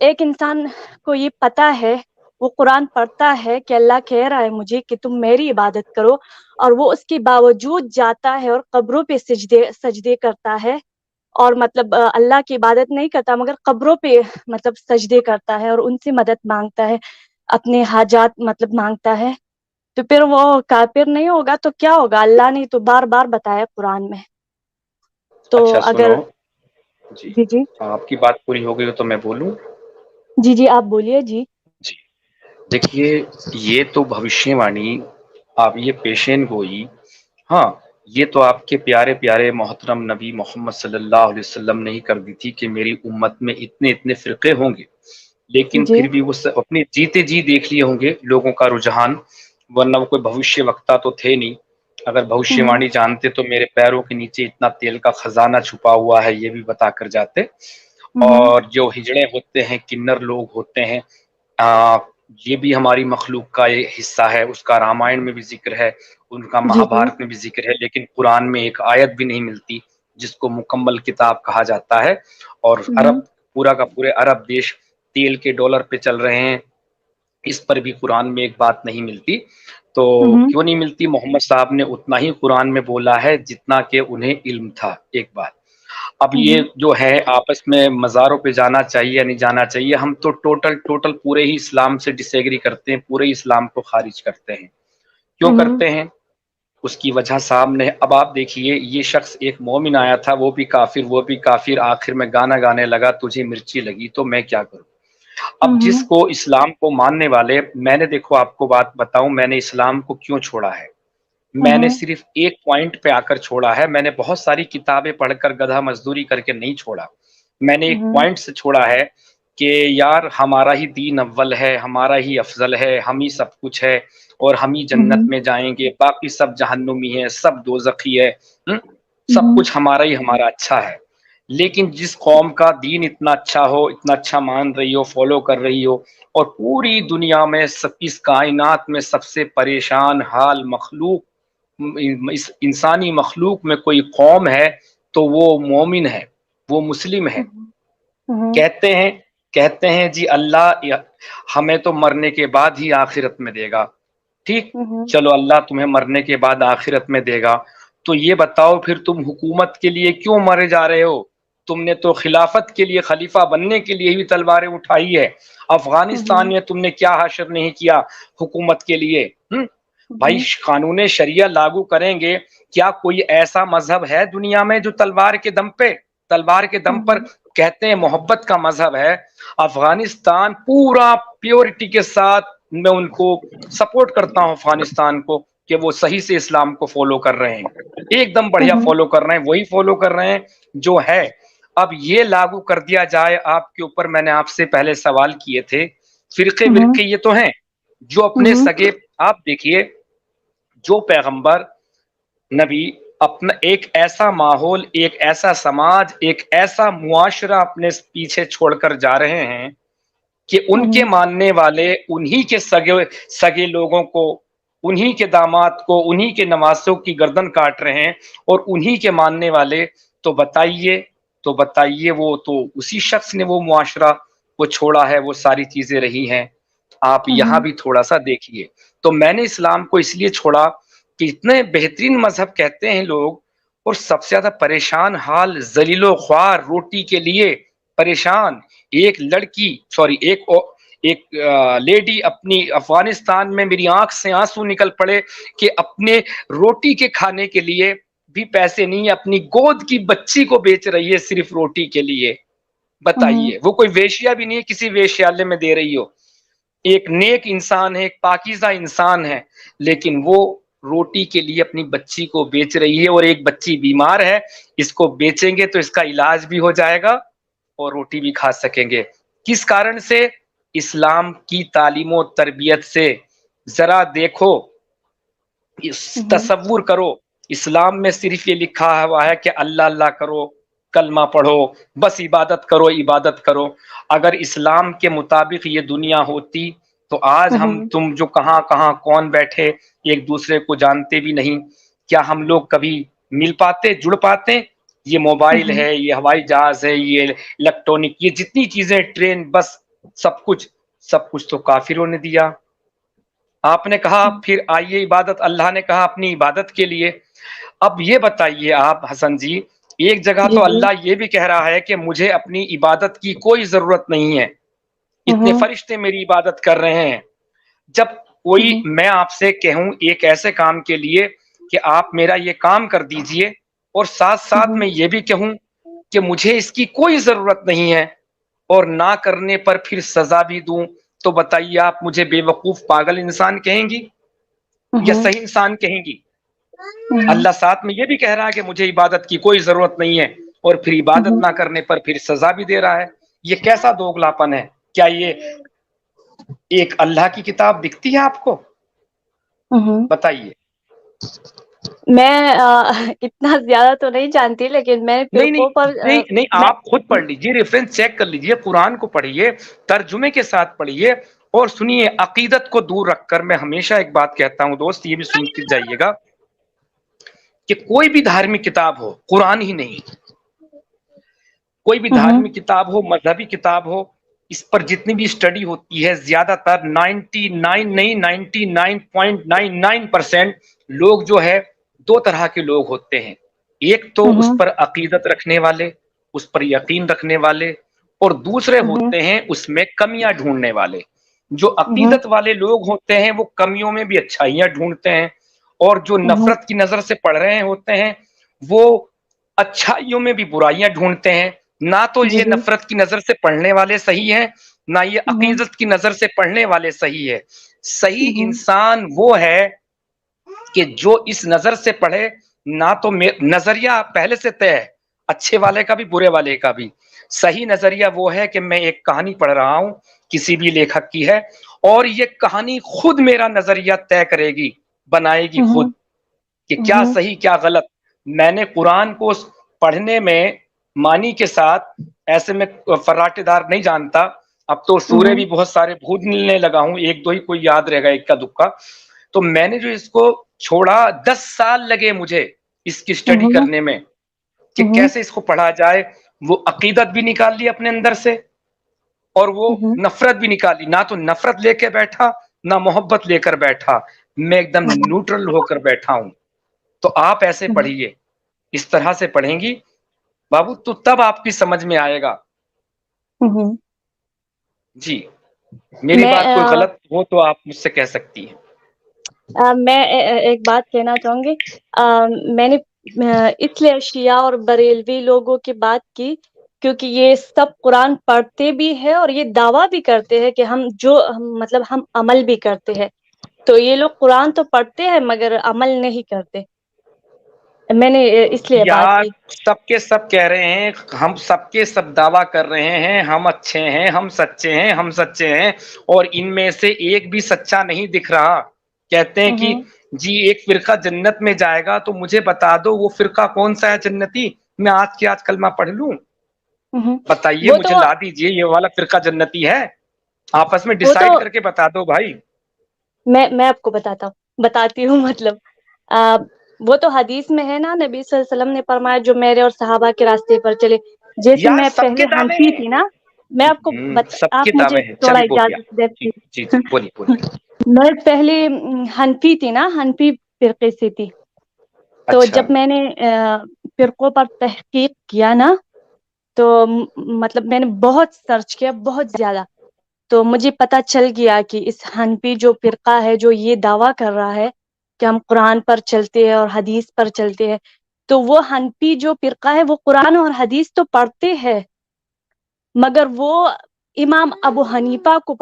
एक इंसान को ये पता है, वो कुरान पढ़ता है कि अल्लाह कह रहा है मुझे कि तुम मेरी इबादत करो, और वो उसके बावजूद जाता है और कब्रों पे सजदे सजदे करता है, और मतलब अल्लाह की इबादत नहीं करता मगर कब्रों पे मतलब सजदे करता है और उनसे मदद मांगता है, अपने हाजात मतलब मांगता है, तो फिर वो काफिर नहीं होगा तो क्या होगा? अल्लाह ने तो बार बार बताया कुरान में। तो अच्छा सुनो अगर जी, जी जी आपकी बात पूरी हो गई हो तो मैं बोलूं? जी जी आप बोलिए जी। जी, देखिए ये तो भविष्यवाणी, आप ये पेशेन गोई, हाँ, ये तो आपके प्यारे प्यारे मोहतरम नबी मोहम्मद सल्लल्लाहु अलैहि वसल्लम ने ही कर दी थी कि मेरी उम्मत में इतने इतने फिरके होंगे, लेकिन जी फिर भी वो अपने जीते जी देख लिए होंगे लोगों का रुझान, वरना वो कोई भविष्य वक्ता तो थे नहीं। अगर हम्म भविष्यवाणी जानते तो मेरे पैरों के नीचे इतना तेल का खजाना छुपा हुआ है ये भी बता कर जाते। हम्म और जो हिजड़े होते हैं, किन्नर लोग होते हैं, आ, ये भी हमारी मखलूक का एक हिस्सा है, उसका रामायण में भी जिक्र है, उनका जी जी महाभारत में भी जिक्र है, लेकिन कुरान में एक आयत भी नहीं मिलती जिसको मुकम्मल किताब कहा जाता है। और हम्म अरब, पूरा का पूरे अरब देश तेल के डॉलर पे चल रहे हैं, इस पर भी कुरान में एक बात नहीं मिलती। तो हम्म क्यों नहीं मिलती? मोहम्मद साहब ने उतना ही कुरान में बोला है जितना कि उन्हें इल्म था। एक बात, अब ये हम्म जो है आपस में मज़ारों पे जाना चाहिए या नहीं जाना चाहिए, हम तो टोटल टोटल पूरे ही इस्लाम से डिसएग्री करते हैं, पूरे इस्लाम को खारिज करते हैं। क्यों हम्म करते हैं? उसकी वजह सामने है। अब आप देखिए, ये शख्स एक मोमिन आया था, वो भी काफिर, वो भी काफिर, आखिर में गाना गाने लगा तुझे मिर्ची लगी तो मैं क्या करूं। अब हम्म जिसको इस्लाम को मानने वाले, मैंने देखो आपको बात बताऊं, मैंने इस्लाम को क्यों छोड़ा है। मैंने हम्म सिर्फ एक पॉइंट पे आकर छोड़ा है, मैंने बहुत सारी किताबें पढ़कर गधा मजदूरी करके नहीं छोड़ा। मैंने एक हम्म पॉइंट से छोड़ा है कि यार हमारा ही दीन अव्वल है, हमारा ही अफजल है, हम ही सब कुछ है, और हम ही जन्नत हम्म में जाएंगे, बाकी सब जहन्नुमी है, सब दोजखी है। हुँ? सब हम्म कुछ हमारा ही हमारा अच्छा है। लेकिन जिस कौम का दीन इतना अच्छा हो, इतना अच्छा मान रही हो, फॉलो कर रही हो, और पूरी दुनिया में सब, इस कायनात में सबसे परेशान हाल मखलूक, इस इंसानी मखलूक में कोई कौम है तो वो मोमिन है, वो मुस्लिम है। हम्म कहते हैं, कहते हैं जी अल्लाह हमें तो मरने के बाद ही आखिरत में देगा। ठीक, हम्म चलो अल्लाह तुम्हें मरने के बाद आखिरत में देगा, तो ये बताओ फिर तुम हुकूमत के लिए क्यों मरे जा रहे हो? तुमने तो खिलाफत के लिए, खलीफा बनने के लिए ही तलवारें उठाई है। अफगानिस्तान हम्म में तुमने क्या हासिल नहीं किया हुकूमत के लिए? भाई हम्म कानून शरिया लागू करेंगे। क्या कोई ऐसा मजहब है दुनिया में जो तलवार के दम पे, तलवार के दम पर, हम्म कहते हैं मोहब्बत का मजहब है। अफगानिस्तान पूरा प्योरिटी के साथ, मैं उनको सपोर्ट करता हूं अफगानिस्तान को, कि वो सही से इस्लाम को फॉलो कर रहे हैं, एकदम बढ़िया हम्म फॉलो कर रहे हैं, वही फॉलो कर रहे हैं जो है। अब ये लागू कर दिया जाए आपके ऊपर, मैंने आपसे पहले सवाल किए थे, फिरके हम्म विरके ये तो हैं जो अपने हम्म सगे, आप देखिए, जो पैगंबर नबी अपना एक ऐसा माहौल, एक ऐसा समाज, एक ऐसा मुआशरा अपने पीछे छोड़कर जा रहे हैं कि उनके हम्म मानने वाले उन्हीं के सगे सगे लोगों को, उन्हीं के दामाद को, उन्हीं के नवासों की गर्दन काट रहे हैं, और उन्हीं के मानने वाले, तो बताइए, तो बताइए, वो तो उसी शख्स ने वो मुआशरा वो छोड़ा है, वो सारी चीजें रही हैं। आप यहाँ हम्म भी थोड़ा सा देखिए। तो मैंने इस्लाम को इसलिए छोड़ा कि इतने बेहतरीन मजहब कहते हैं लोग, और सबसे ज्यादा परेशान हाल, जलीलो ख्वार, रोटी के लिए परेशान, एक लड़की, सॉरी एक लेडी अपनी अफगानिस्तान में, मेरी आंख से आंसू निकल पड़े कि अपने रोटी के खाने के लिए भी पैसे नहीं है, अपनी गोद की बच्ची को बेच रही है सिर्फ रोटी के लिए। हम्म बताइए, वो कोई वेश्या भी नहीं है, किसी वेश्यालय में दे रही हो, एक नेक इंसान है, एक पाकीज़ा इंसान है, लेकिन वो रोटी के लिए अपनी बच्ची को बेच रही है। और एक बच्ची बीमार है, इसको बेचेंगे तो इसका इलाज भी हो जाएगा, اور روٹی بھی کھا سکیں گے. کس کارن سے؟ اسلام کی تعلیم و تربیت سے. ذرا دیکھو، تصور کرو، اسلام میں صرف یہ لکھا ہوا ہے کہ اللہ اللہ کرو، کلمہ پڑھو، بس عبادت کرو عبادت کرو. اگر اسلام کے مطابق یہ دنیا ہوتی تو آج ہم تم جو کہاں کہاں کون بیٹھے ایک دوسرے کو جانتے بھی نہیں. کیا ہم لوگ کبھی مل پاتے، جڑ پاتے؟ یہ موبائل ہے، یہ ہوائی جہاز ہے، یہ الیکٹرانک، یہ جتنی چیزیں، ٹرین، بس، سب کچھ تو کافروں نے دیا. آپ نے کہا پھر آئیے عبادت، اللہ نے کہا اپنی عبادت کے لیے. اب یہ بتائیے آپ حسن جی، ایک جگہ تو اللہ یہ بھی کہہ رہا ہے کہ مجھے اپنی عبادت کی کوئی ضرورت نہیں ہے، اتنے فرشتے میری عبادت کر رہے ہیں. جب کوئی میں آپ سے کہوں ایک ایسے کام کے لیے کہ آپ میرا یہ کام کر دیجئے، اور ساتھ ساتھ میں یہ بھی کہوں کہ مجھے اس کی کوئی ضرورت نہیں ہے، اور نہ کرنے پر پھر سزا بھی دوں، تو بتائیے آپ مجھے بے وقوف پاگل انسان کہیں گی یا صحیح انسان کہیں گی؟ اللہ ساتھ میں یہ بھی کہہ رہا ہے کہ مجھے عبادت کی کوئی ضرورت نہیں ہے، اور پھر عبادت نہ کرنے پر پھر سزا بھی دے رہا ہے. یہ کیسا دوگلاپن ہے؟ کیا یہ ایک اللہ کی کتاب دکھتی ہے آپ کو؟ بتائیے. میں اتنا زیادہ تو نہیں جانتی، لیکن میں فرقوں پر نہیں، آپ خود پڑھ لیجئے، ریفرنس چیک کر لیجئے، قرآن کو پڑھیے، ترجمے کے ساتھ پڑھیے، اور سنیے. عقیدت کو دور رکھ کر میں ہمیشہ ایک بات کہتا ہوں دوست، یہ بھی سنتے جائیے گا، کہ کوئی بھی دھارمک کتاب ہو، قرآن ہی نہیں، کوئی بھی دھارمک کتاب ہو، مذہبی کتاب ہو، اس پر جتنی بھی اسٹڈی ہوتی ہے، زیادہ تر 99.99% لوگ جو ہے دو طرح کے لوگ ہوتے ہیں. ایک تو اس پر عقیدت رکھنے والے، اس پر یقین رکھنے والے، اور دوسرے ہوتے ہیں اس میں کمیاں ڈھونڈنے والے. جو عقیدت والے لوگ ہوتے ہیں وہ کمیوں میں بھی اچھائیاں ڈھونڈتے ہیں، اور جو نفرت کی نظر سے پڑھ رہے ہوتے ہیں وہ اچھائیوں میں بھی برائیاں ڈھونڈتے ہیں. نہ تو یہ نفرت کی نظر سے پڑھنے والے صحیح ہیں، نہ یہ عقیدت کی نظر سے پڑھنے والے صحیح ہے. صحیح انسان وہ ہے کہ جو اس نظر سے پڑھے، نہ تو نظریہ پہلے سے طے ہے، اچھے والے کا بھی برے والے کا بھی. صحیح نظریہ وہ ہے کہ میں ایک کہانی پڑھ رہا ہوں کسی بھی لیکھک کی ہے، اور یہ کہانی خود میرا نظریہ طے کرے گی، بنائے گی خود کہ کیا صحیح کیا غلط. میں نے قرآن کو پڑھنے میں معنی کے ساتھ، ایسے میں فراٹے دار نہیں جانتا، اب تو سورے بھی بہت سارے بھولنے لگا ہوں، ایک دو ہی کوئی یاد رہے گا اکا دکا. تو میں نے جو اس کو چھوڑا، 10 سال لگے مجھے اس کی اسٹڈی کرنے میں کہ کیسے اس کو پڑھا جائے. وہ عقیدت بھی نکال لی اپنے اندر سے، اور وہ نفرت بھی نکالی. نہ تو نفرت لے کے بیٹھا، نہ محبت لے کر بیٹھا، میں ایک دم نیوٹرل ہو کر بیٹھا ہوں. تو آپ ایسے پڑھیے، اس طرح سے پڑھیں گی بابو تو تب آپ کی سمجھ میں آئے گا. جی، میری میں بات کوئی غلط ہو تو آپ مجھ سے کہہ سکتی ہیں. میں ایک بات کہنا چاہوں گی. میں نے اس لیے شیعہ اور بریلوی لوگوں کی بات کی کیونکہ یہ سب قرآن پڑھتے بھی ہے اور یہ دعویٰ بھی کرتے ہیں کہ ہم عمل بھی کرتے ہیں. تو یہ لوگ قرآن تو پڑھتے ہیں مگر عمل نہیں کرتے. میں نے اس لیے بات یار کی. سب کے سب کہہ رہے ہیں، ہم سب کے سب دعویٰ کر رہے ہیں ہم اچھے ہیں، ہم سچے ہیں، ہم سچے ہیں، اور ان میں سے ایک بھی سچا نہیں دکھ رہا. کہتے ہیں کہ جی ایک فرقہ جنت میں جائے گا، تو مجھے بتا دو وہ فرقہ کون سا ہے جنتی، میں آج کے آج کلمہ پڑھ لوں. بتائیے وہ مجھے، تو لا دیجئے یہ والا فرقہ جنتی ہے، آپس میں وہ تو ڈیسائیڈ کر کے بتا دو بھائی. میں آپ کو بتاتی ہوں. وہ تو حدیث میں ہے نا، نبی صلی اللہ علیہ وسلم نے فرمایا جو میرے اور صحابہ کے راستے پر چلے. جیسے یار میں سب پہلے کے دعوے حنفی ہیں، تھی نا، میں آپ کو سب کے آپ مجھے دعوے ہیں. تھوڑا چلیے بولیے اجازت جی دیتی. جی جی، بولیے. میں پہلے حنفی تھی نا، حنفی فرقے سے تھی. تو اچھا، جب میں نے فرقوں پر تحقیق کیا نا، تو مطلب میں نے بہت سرچ کیا، بہت زیادہ. تو مجھے پتا چل گیا کہ اس حنفی جو فرقہ ہے جو یہ دعویٰ کر رہا ہے کہ ہم قرآن پر چلتے ہیں اور حدیث پر چلتے ہیں، تو وہ حنفی جو فرقہ ہے وہ قرآن اور حدیث تو پڑھتے ہیں مگر وہ امام ابو حنیفہ کو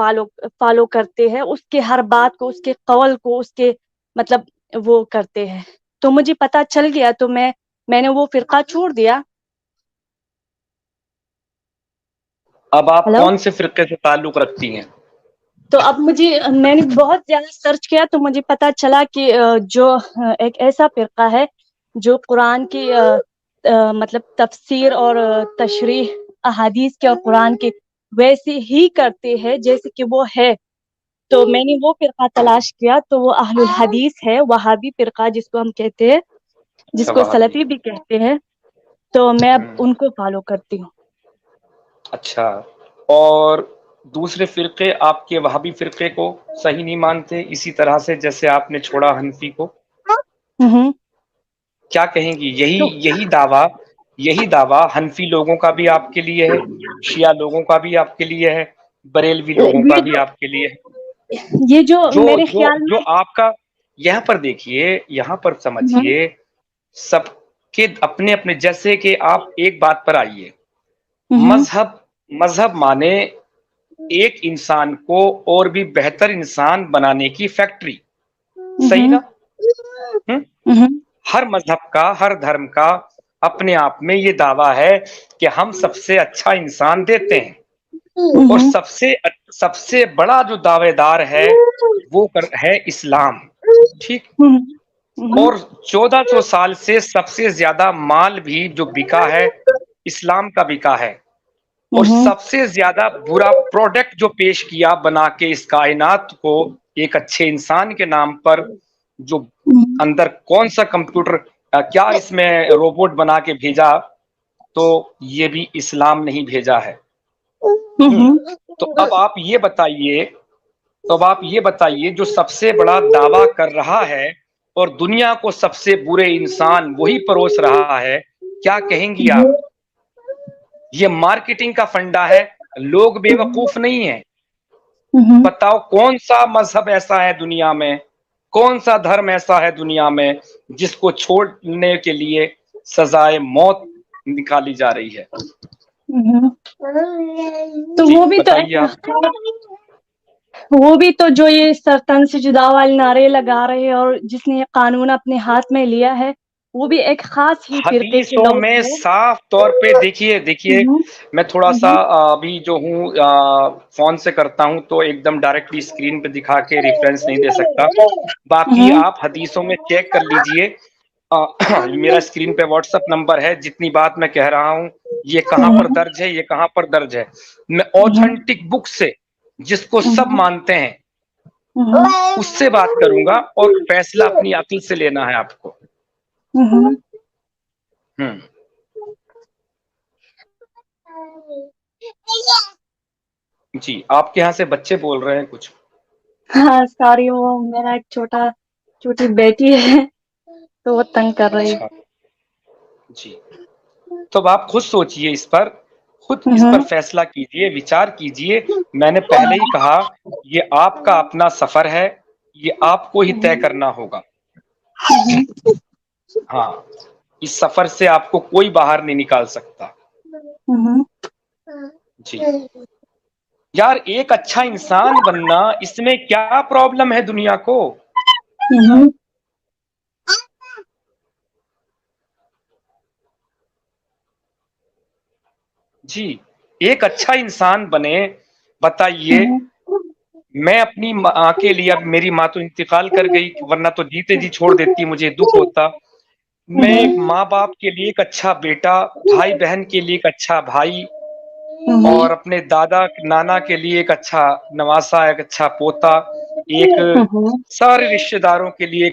فالو کرتے ہیں، اس کے ہر بات کو، اس کے قول کو، اس کے مطلب وہ کرتے ہیں. تو مجھے پتا چل گیا، تو میں نے وہ فرقہ چھوڑ دیا. اب آپ ہلو، کون سے فرقے سے تعلق رکھتی ہیں؟ تو اب میں نے بہت زیادہ سرچ کیا تو مجھے پتا چلا کہ جو ایک ایسا فرقہ ہے جو قرآن کی مطلب تفسیر اور تشریح احادیث کے اور قرآن کے ویسے ہی کرتے ہیں جیسے کہ وہ ہے. تو میں نے وہ فرقہ تلاش کیا تو وہ اہل الحدیث ہے، وہابی فرقہ جس کو ہم کہتے ہیں، جس کو وہابی. سلفی بھی کہتے ہیں. تو میں اب ہوں، ان کو فالو کرتی ہوں. اچھا. اور دوسرے فرقے آپ کے وہابی فرقے کو صحیح نہیں مانتے اسی طرح سے جیسے آپ نے چھوڑا حنفی کو؟ ہوں. کیا کہیں گی؟ تو یہی دعویٰ حنفی لوگوں کا بھی آپ کے لیے ہے، شیعہ لوگوں کا بھی آپ کے لیے ہے، بریلوی لوگوں کا بھی آپ کے لیے ہے. یہ جو جو میرے جو خیال جو میں آپ کا یہاں پر دیکھیے، یہاں پر ہوں، سمجھیے، سب کے اپنے اپنے، جیسے کہ آپ ایک بات پر آئیے، ہوں، مذہب مانے ایک انسان کو اور بھی بہتر انسان بنانے کی فیکٹری. صحیح نا؟ ہوں، ہم؟ ہوں، ہر مذہب کا، ہر دھرم کا اپنے آپ میں یہ دعویٰ ہے کہ ہم سب سے اچھا انسان دیتے ہیں، اور ہوں، سب سے بڑا جو دعوے دار ہے وہ ہے اسلام. ٹھیک. ہوں، ہوں، اور 1400 سال سے سب سے زیادہ مال بھی جو بکا ہے اسلام کا بکا ہے، اور ہوں، سب سے زیادہ برا پروڈکٹ جو پیش کیا بنا کے اس کائنات کو ایک اچھے انسان کے نام پر، جو اندر کون سا کمپیوٹر، کیا اس میں روبوٹ بنا کے بھیجا، تو یہ بھی اسلام نہیں بھیجا ہے. ہوں، تو اب آپ یہ بتائیے جو سب سے بڑا دعویٰ کر رہا ہے اور دنیا کو سب سے برے انسان وہی پروس رہا ہے، کیا کہیں گی آپ؟ یہ مارکیٹنگ کا فنڈا ہے، لوگ بے وقوف نہیں ہیں. ہوں، بتاؤ کون سا مذہب ایسا ہے دنیا میں، کون سا دھرم ایسا ہے دنیا میں جس کو چھوڑنے کے لیے سزائے موت نکالی جا رہی ہے؟ ہوں. تو جی وہ بھی تو بتائیے آپ. جو یہ تن سے جدا والے نعرے لگا رہے ہیں اور جس نے یہ قانون اپنے ہاتھ میں لیا ہے وہ بھی ایک خاص ہی فرقے کے حدیثوں لوگ میں ہیں. صاف طور پہ دیکھیے، ہوں، میں تھوڑا سا ہوں، ابھی جو ہوں فون سے کرتا ہوں تو ایک دم ڈائریکٹلی اسکرین پہ دکھا کے ریفرنس نہیں دے سکتا. باقی ہوں، آپ حدیثوں میں چیک کر لیجئے. میرا اسکرین پہ واٹس ایپ نمبر ہے، جتنی بات میں کہہ رہا ہوں یہ کہاں پر درج ہے، یہ کہاں پر درج ہے. میں اوتھینٹک بک سے، جس کو سب مانتے ہیں، اس سے بات کروں گا، اور فیصلہ اپنی عقل سے لینا ہے آپ کو. ہوں. جی آپ کے یہاں سے بچے بول رہے ہیں کچھ؟ ہاں سوری، وہ میرا ایک چھوٹی بیٹی ہے تو وہ تنگ کر رہی ہے. اچھا جی. تو اب آپ خود سوچئے، خود اس پر فیصلہ کیجئے، وچار کیجئے. میں نے پہلے ہی کہا یہ آپ کا اپنا سفر ہے، یہ آپ کو ہی طے کرنا ہوگا. ہاں، اس سفر سے آپ کو کوئی باہر نہیں نکال سکتا. جی یار، ایک اچھا انسان بننا، اس میں کیا پرابلم ہے دنیا کو؟ جی ایک اچھا انسان بنے. بتائیے، میں اپنی ماں کے لیے، اب میری ماں تو انتقال کر گئی ورنہ تو جیتے جی چھوڑ دیتی، مجھے دکھ ہوتا. میں ایک ماں باپ کے لیے ایک اچھا بیٹا، بھائی بہن کے لیے ایک اچھا بھائی، اور اپنے دادا نانا کے لیے ایک اچھا نواسا، ایک اچھا پوتا، ایک سارے رشتہ داروں کے لیے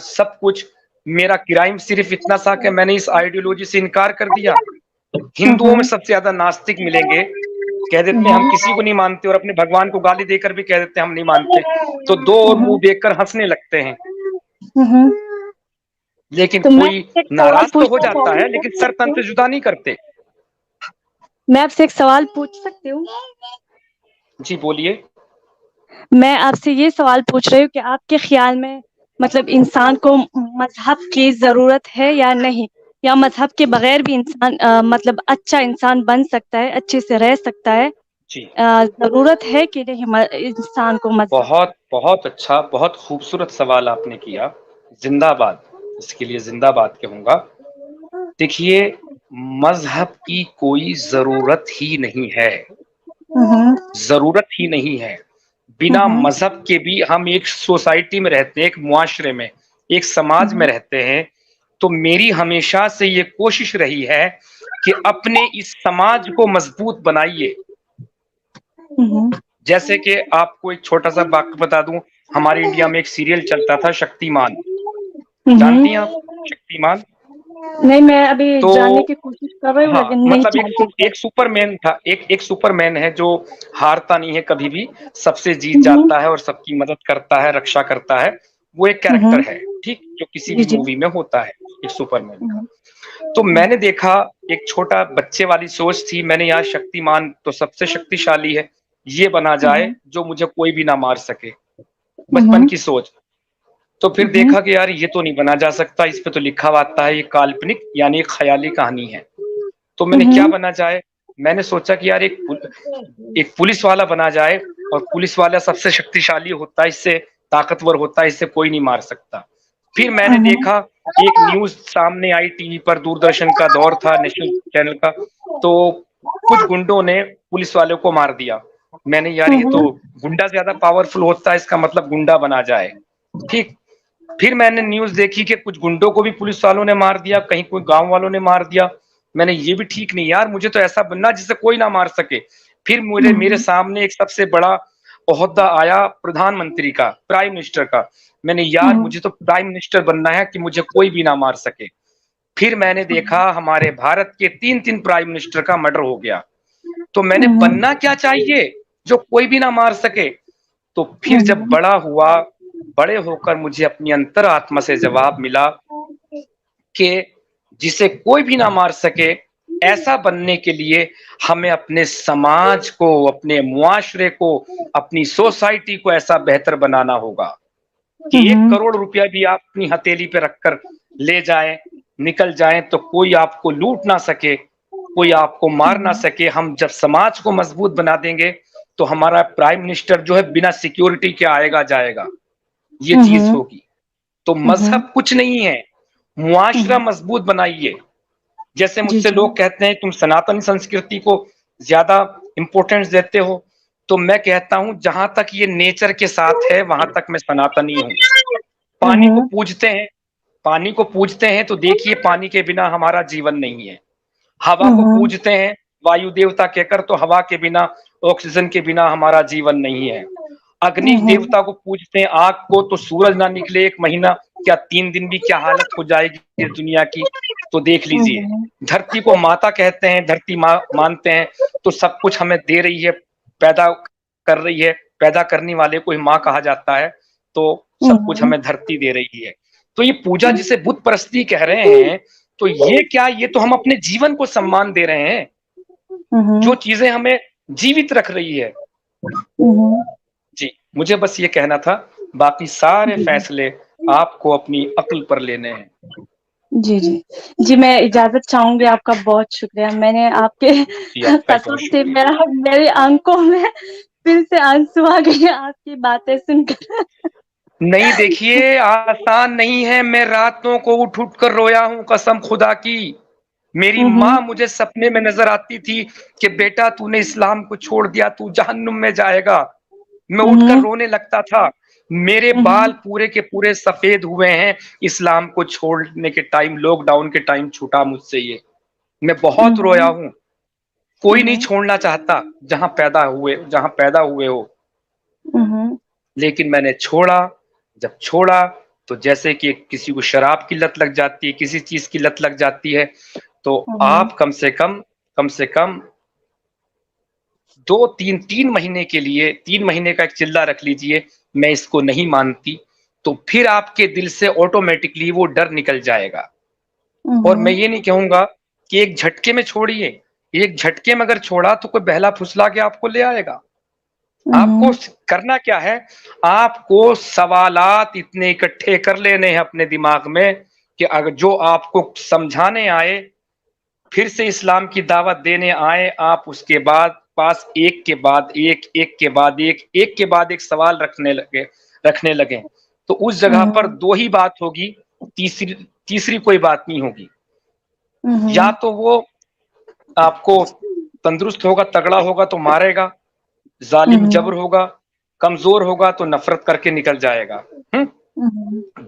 سب کچھ. میرا کرائم صرف اتنا سا کہ میں نے اس آئیڈیولوجی سے انکار کر دیا. ہندوؤں میں سب سے زیادہ ناستک ملیں گے، کہہ دیتے ہیں ہم کسی کو نہیں مانتے، اور اپنے بھگوان کو گالی دے کر بھی کہہ دیتے ہیں ہم نہیں مانتے. تو دو اور منہ دیکھ کر ہنسنے لگتے ہیں. لیکن تو میں کوئی آپ سے ایک سوال ناراض تو ہو پوچھنا جاتا ہے، لیکن سر چاہتی تن سے ہوں. جدا نہیں کرتے. میں آپ سے ایک سوال پوچھ سکتی ہوں؟ جی بولیے. میں آپ سے یہ سوال پوچھ رہی ہوں کہ آپ کے خیال میں مطلب انسان کو مذہب کی ضرورت ہے یا نہیں، یا مذہب کے بغیر بھی انسان مطلب اچھا انسان بن سکتا ہے، اچھے سے رہ سکتا ہے؟ جی ضرورت ہے کہ نہیں انسان کو مذہب؟ بہت اچھا، بہت خوبصورت سوال آپ نے کیا. زندہ باد، اس کے لیے زندہ باد کہوں گا. دیکھیے، मजहब की कोई जरूरत ही नहीं है, जरूरत ही नहीं है। बिना मजहब के भी हम एक सोसाइटी में रहते हैं, एक मुआशरे में, एक समाज में रहते हैं। तो मेरी हमेशा से ये कोशिश रही है कि अपने इस समाज को मजबूत बनाइए। जैसे कि आपको एक छोटा सा वाक्य बता दूं, हमारे इंडिया में एक सीरियल चलता था शक्तिमान, जानती हैं आप शक्तिमान? नहीं, मैं अभी तो जानने की कोशिश कर रही हूँ हाँ, लेकिन नहीं मतलब जानती। एक सुपरमैन था, एक सुपरमैन है जो हारता नहीं है कभी भी, सबसे जीत जाता है और सबकी मदद करता है, रक्षा करता है। वो एक कैरेक्टर है, ठीक, जो किसी जी भी जी। मूवी में होता है, एक सुपरमैन का। तो मैंने देखा, एक छोटा बच्चे वाली सोच थी, मैंने यार शक्तिमान तो सबसे शक्तिशाली है, ये बना जाए जो मुझे कोई भी ना मार सके, बचपन की सोच। तो फिर देखा कि यार ये तो नहीं बना जा सकता, इस पे तो लिखा हुआ आता है ये काल्पनिक यानी एक ख्याली कहानी है। तो मैंने क्या बना जाए, मैंने सोचा कि यार एक पुलिस वाला बना जाए, और पुलिस वाला सबसे शक्तिशाली होता है, इससे ताकतवर होता है, इससे कोई नहीं मार सकता। फिर मैंने देखा, एक न्यूज सामने आई टीवी पर, दूरदर्शन का दौर था, नेशनल चैनल का, तो कुछ गुंडों ने पुलिस वाले को मार दिया। मैंने यार ये तो गुंडा ज्यादा पावरफुल होता है, इसका मतलब गुंडा बना जाए, ठीक। फिर मैंने न्यूज देखी कि कुछ गुंडों को भी पुलिस वालों ने मार दिया, कहीं कोई गांव वालों ने मार दिया। मैंने ये भी ठीक नहीं यार, मुझे तो ऐसा बनना जिससे कोई ना मार सके। फिर मेरे सामने एक सबसे बड़ा ओहदा आया प्रधानमंत्री का, प्राइम मिनिस्टर का। मैंने यार मुझे तो प्राइम मिनिस्टर बनना है कि मुझे कोई भी ना मार सके। फिर मैंने देखा हमारे भारत के 3 प्राइम मिनिस्टर का मर्डर हो गया। तो मैंने बनना क्या चाहिए जो कोई भी ना मार सके। तो फिर जब बड़ा हुआ, बड़े होकर मुझे अपनी अंतर आत्मा से जवाब मिला कि जिसे कोई भी ना मार सके, ऐसा बनने के लिए हमें अपने समाज को, अपने मुआशरे को, अपनी सोसाइटी को ऐसा बेहतर बनाना होगा कि 1 करोड़ रुपया भी आप अपनी हथेली पे रखकर ले जाएं, निकल जाएं, तो कोई आपको लूट ना सके, कोई आपको मार ना सके। हम जब समाज को मजबूत बना देंगे तो हमारा प्राइम मिनिस्टर जो है बिना सिक्योरिटी के आएगा जाएगा, ये चीज होगी। तो मजहब कुछ नहीं है, मुआशरा मजबूत बनाइए। जैसे मुझसे लोग कहते हैं तुम सनातनी संस्कृति को ज्यादा इंपॉर्टेंस देते हो, तो मैं कहता हूं जहां तक ये नेचर के साथ है वहां तक मैं सनातनी हूं। पानी को पूजते हैं, पानी को पूजते हैं तो देखिए पानी के बिना हमारा जीवन नहीं है। हवा को पूजते हैं वायु देवता कहकर, तो हवा के बिना, ऑक्सीजन के बिना हमारा जीवन नहीं है। अग्नि देवता को पूजते हैं, आग को, तो सूरज ना निकले 1 महीना, क्या 3 दिन भी क्या हालत हो जाएगी इस दुनिया की, तो देख लीजिए। धरती को माता कहते हैं, धरती माँ मानते हैं, तो सब कुछ हमें दे रही है, पैदा कर रही है, पैदा करने वाले को ही माँ कहा जाता है, तो सब कुछ हमें धरती दे रही है। तो ये पूजा जिसे बुत परस्ती कह रहे हैं, तो ये क्या, ये तो हम अपने जीवन को सम्मान दे रहे हैं, जो चीजें हमें जीवित रख रही है। जी, मुझे बस ये कहना था, बाकी सारे फैसले आपको अपनी अक्ल पर लेने हैं। जी जी जी, मैं इजाजत चाहूंगी, आपका बहुत शुक्रिया। मैंने आपके कसम से मेरे आंखों में फिर से आंसू आ गए आपकी बातें सुनकर। नहीं देखिए, आसान नहीं है, मैं रातों को उठ उठ कर रोया हूं, कसम खुदा की। मेरी माँ मुझे सपने में नजर आती थी कि बेटा तूने इस्लाम को छोड़ दिया, तू जहन्नुम में जाएगा। मैं उठकर रोने लगता था। मेरे बाल पूरे के पूरे सफेद हुए हैं, इस्लाम को छोड़ने के टाइम, लॉकडाउन के टाइम छूटा मुझसे ये। मैं बहुत रोया हूं। कोई नहीं छोड़ना चाहता जहां पैदा हुए हो, लेकिन मैंने छोड़ा। जब छोड़ा तो जैसे कि किसी को शराब की लत लग जाती है, किसी चीज की लत लग जाती है, तो आप कम से कम 2-3 महीने के लिए, 3 महीने का एक चिल्ला रख लीजिए, मैं इसको नहीं मानती, तो फिर आपके दिल से ऑटोमेटिकली वो डर निकल जाएगा। और मैं ये नहीं कहूंगा कि एक झटके में छोड़िए, एक झटके में अगर छोड़ा तो कोई बहला फुसला के आपको ले आएगा। आपको करना क्या है, आपको सवालात इतने इकट्ठे कर लेने हैं अपने दिमाग में कि अगर जो आपको समझाने आए, फिर से इस्लाम की दावत देने आए, आप उसके बाद पास एक के बाद एक सवाल रखने लगे, तो उस जगह पर 2 ही बात होगी, तीसरी कोई बात नहीं होगी। या तो वो आपको तंदुरुस्त होगा, तगड़ा होगा तो मारेगा, जालिम जबर होगा, कमजोर होगा तो नफरत करके निकल जाएगा।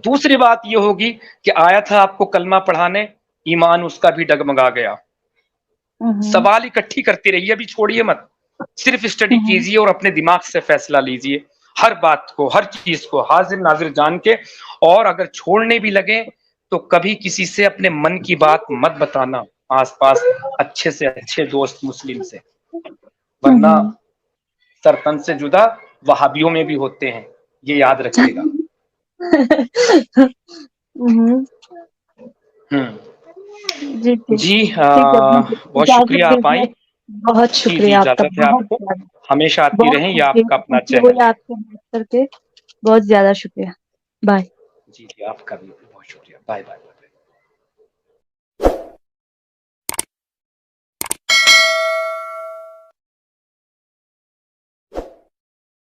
दूसरी बात ये होगी कि आया था आपको कलमा पढ़ाने, ईमान उसका भी डगमगा गया। सवाल इकट्ठी करती रहिए, अभी छोड़िए मत, सिर्फ स्टडी कीजिए और अपने दिमाग से फैसला लीजिए हर बात को, हर चीज को हाजिर नाजिर जान के। और अगर छोड़ने भी लगे तो कभी किसी से अपने मन की बात मत बताना, आसपास अच्छे से अच्छे दोस्त मुस्लिम से, वरना सरतन से जुदा वहाबियों में भी होते हैं, ये याद रखिएगा। जी जी बहुत इजाजत शुक्रिया आप आई। दीजिए, बहुत जी शुक्रिया आपका, इजाजत है आपको, हमेशा आती बहुत रहें, ये खुशी आपका अपना खुशी हुई चैनल है। आपसे बात करके, बहुत ज्यादा शुक्रिया। बाय। जी आपका भी बहुत शुक्रिया, बाय बाय।